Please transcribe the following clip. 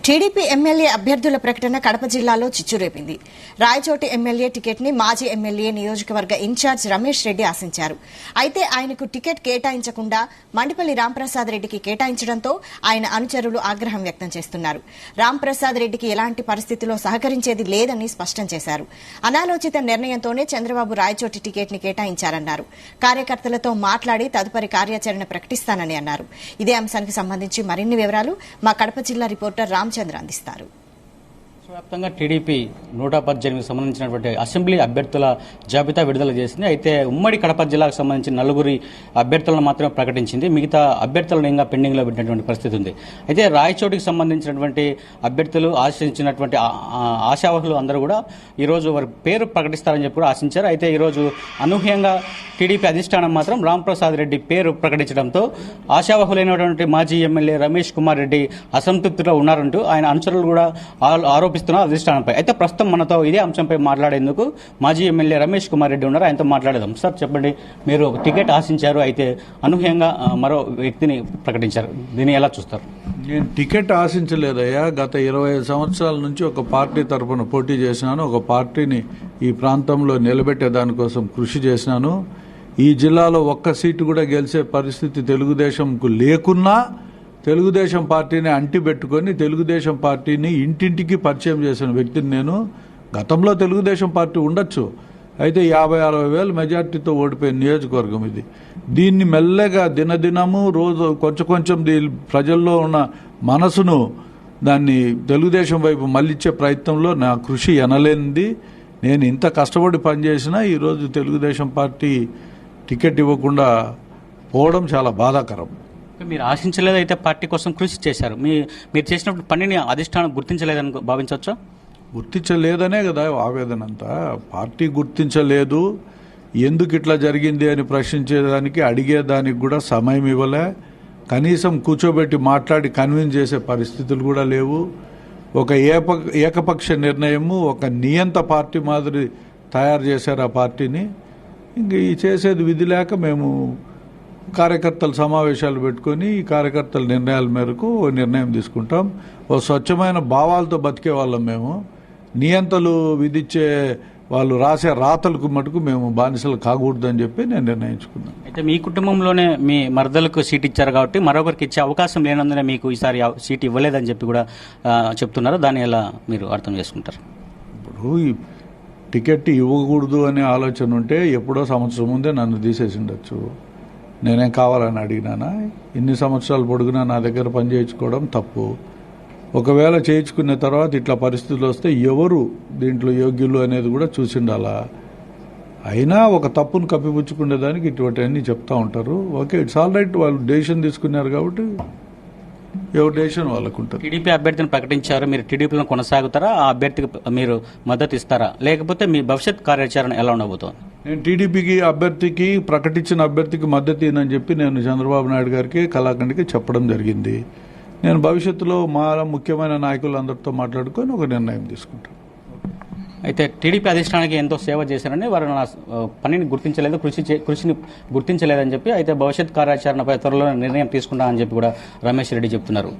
TDP MLA అభ్యర్థుల ప్రకటన కడప జిల్లాలో చిచ్చురేపింది. రాయచోటి ఎమ్మెల్యే టికెట్ ని మాజీ ఎమ్మెల్యే నియోజకవర్గ ఇన్ఛార్జ్ రమేష్ రెడ్డి ఆశించారు. అయితే ఆయనకు టికెట్ కేటాయించకుండా మండిపల్లి రాంప్రసాద్ రెడ్డికి కేటాయించడంతో ఆయన అనుచరులు ఆగ్రహం వ్యక్తం చేస్తున్నారు. రాంప్రసాద్ రెడ్డికి ఎలాంటి పరిస్థితిలో సహకరించేది లేదని స్పష్టం చేశారు. అనాలోచిత నిర్ణయంతోనే చంద్రబాబు రాయచోటి టికెట్ ని కేటాయించారన్నారు. కార్యకర్తలతో మాట్లాడి తదుపరి కార్యాచరణ ప్రకటిస్తానని అన్నారు. ఇదే అంశానికి సంబంధించి మరిన్ని వివరాలు మా కడప జిల్లా రిపోర్టర్ రామచంద్ర అందిస్తారు. వ్యాప్తంగా టీడీపీ 118 సంబంధించినటువంటి అసెంబ్లీ అభ్యర్థుల జాబితా విడుదల చేసింది. అయితే ఉమ్మడి కడప జిల్లాకు సంబంధించిన 4 అభ్యర్థులను మాత్రమే ప్రకటించింది. మిగతా అభ్యర్థులను ఇంకా పెండింగ్ లో పెట్టినటువంటి పరిస్థితి ఉంది. అయితే రాయచోటికి సంబంధించినటువంటి అభ్యర్థులు ఆశించినటువంటి ఆశావహులు అందరూ కూడా ఈ రోజు వారి పేరు ప్రకటిస్తారని చెప్పి కూడా ఆశించారు. అయితే ఈ రోజు అనూహ్యంగా టీడీపీ అధిష్టానం మాత్రం రాంప్రసాద్ రెడ్డి పేరు ప్రకటించడంతో ఆశావహులైనటువంటి మాజీ ఎమ్మెల్యే రమేష్ కుమార్ రెడ్డి అసంతృప్తిలో ఉన్నారంటూ ఆయన అనుచరులు కూడా ఆరోపిస్తున్నారు అధిష్టానంపై. అయితే ప్రస్తుతం మనతో ఇదే అంశంపై మాట్లాడేందుకు మాజీ ఎమ్మెల్యే రమేష్ కుమార్ రెడ్డి ఉన్నారు. ఆయనతో మాట్లాడదాం. సార్ చెప్పండి, మీరు టికెట్ ఆశించారు, అయితే అనూహ్యంగా మరో వ్యక్తిని ప్రకటించారు, దీన్ని ఎలా చూస్తారు? నేను టికెట్ ఆశించలేదయ్యా. గత 25 సంవత్సరాల నుంచి ఒక పార్టీ తరఫున పోటీ చేసినాను. ఒక పార్టీని ఈ ప్రాంతంలో నిలబెట్టే దానికోసం కృషి చేసినాను. ఈ జిల్లాలో ఒక్క సీటు కూడా గెలిచే పరిస్థితి తెలుగుదేశంకు లేకున్నా తెలుగుదేశం పార్టీని అంటిపెట్టుకుని తెలుగుదేశం పార్టీని ఇంటింటికి పరిచయం చేసిన వ్యక్తిని నేను. గతంలో తెలుగుదేశం పార్టీ ఉండొచ్చు, అయితే 50-60 వేల మెజార్టీతో ఓడిపోయిన నియోజకవర్గం ఇది. దీన్ని మెల్లగా దినదినము రోజు కొంచెం ప్రజల్లో ఉన్న మనసును దాన్ని తెలుగుదేశం వైపు మళ్లించే ప్రయత్నంలో నా కృషి ఎనలేనిది. నేను ఇంత కష్టపడి పనిచేసినా ఈరోజు తెలుగుదేశం పార్టీ టికెట్ ఇవ్వకుండా పోవడం చాలా బాధాకరం. మీరు ఆశించలేదైతే పార్టీ కోసం కృషి చేశారు, మీరు చేసినప్పుడు పనిని అధిష్టానం గుర్తించలేదని భావించవచ్చా? గుర్తించలేదనే కదా ఆవేదన అంతా. పార్టీ గుర్తించలేదు, ఎందుకు ఇట్లా జరిగింది అని ప్రశ్నించేదానికి అడిగేదానికి కూడా సమయం ఇవ్వలే. కనీసం కూర్చోబెట్టి మాట్లాడి కన్విన్స్ చేసే పరిస్థితులు కూడా లేవు. ఒక ఏకపక్ష నిర్ణయము, ఒక నియంత పార్టీ మాదిరి తయారు చేశారు ఆ పార్టీని. ఇంక ఈ చేసేది విధి లేక మేము కార్యకర్తల సమావేశాలు పెట్టుకుని ఈ కార్యకర్తల నిర్ణయాల మేరకు ఓ నిర్ణయం తీసుకుంటాం. ఓ స్వచ్ఛమైన భావాలతో బతికే వాళ్ళం మేము. నియంతలు విధించే వాళ్ళు రాసే రాతలకు మటుకు మేము బానిసలు కాకూడదని చెప్పి నేను నిర్ణయించుకున్నాను. అయితే మీ కుటుంబంలోనే మీ మరదలకు సీట్ ఇచ్చారు కాబట్టి మరొకరికి ఇచ్చే అవకాశం లేనందున మీకు ఈసారి సీట్ ఇవ్వలేదని చెప్పి కూడా చెప్తున్నారు. దాన్ని ఎలా మీరు అర్థం చేసుకుంటారు? ఇప్పుడు ఈ టికెట్ ఇవ్వకూడదు అనే ఆలోచన ఉంటే ఎప్పుడో సంవత్సరం ముందే నన్ను తీసేసి ఉండొచ్చు. నేనేం కావాలని అడిగినానా? ఇన్ని సంవత్సరాలు పొడుగునా నా దగ్గర పని చేయించుకోవడం తప్పు. ఒకవేళ చేయించుకున్న తర్వాత ఇట్లా పరిస్థితులు వస్తే ఎవరు దీంట్లో యోగ్యులు అనేది కూడా చూసిండాలా. అయినా ఒక తప్పును కప్పిపుచ్చుకునేదానికి ఇటువంటివన్నీ చెప్తా ఉంటారు. ఓకే, ఇట్స్ ఆల్ రైట్, వాళ్ళు డెసిషన్ తీసుకున్నారు కాబట్టి ఎవరు డెసిషన్ వాళ్ళకు ఉంటుంది. టీడీపీ అభ్యర్థిని ప్రకటించారు, మీరు టీడీపీలో కొనసాగుతారా? ఆ అభ్యర్థికి మీరు మద్దతు ఇస్తారా, లేకపోతే మీ భవిష్యత్ కార్యాచరణ ఎలా ఉండబోతోంది? నేను టీడీపీకి అభ్యర్థికి ప్రకటించిన అభ్యర్థికి మద్దతు ఇవ్వనని చెప్పి నేను చంద్రబాబు నాయుడు గారికి కళాఖండ్కి చెప్పడం జరిగింది. నేను భవిష్యత్తులో మా ముఖ్యమైన నాయకులందరితో మాట్లాడుకొని ఒక నిర్ణయం తీసుకుంటాను. అయితే టీడీపీ అధిష్టానానికి ఎంతో సేవ చేశారని, వారు నా పనిని గుర్తించలేదు, కృషిని గుర్తించలేదని చెప్పి, అయితే భవిష్యత్ కార్యాచరణపై త్వరలో నిర్ణయం తీసుకుంటామని చెప్పి కూడా రమేష్ రెడ్డి చెప్తున్నారు.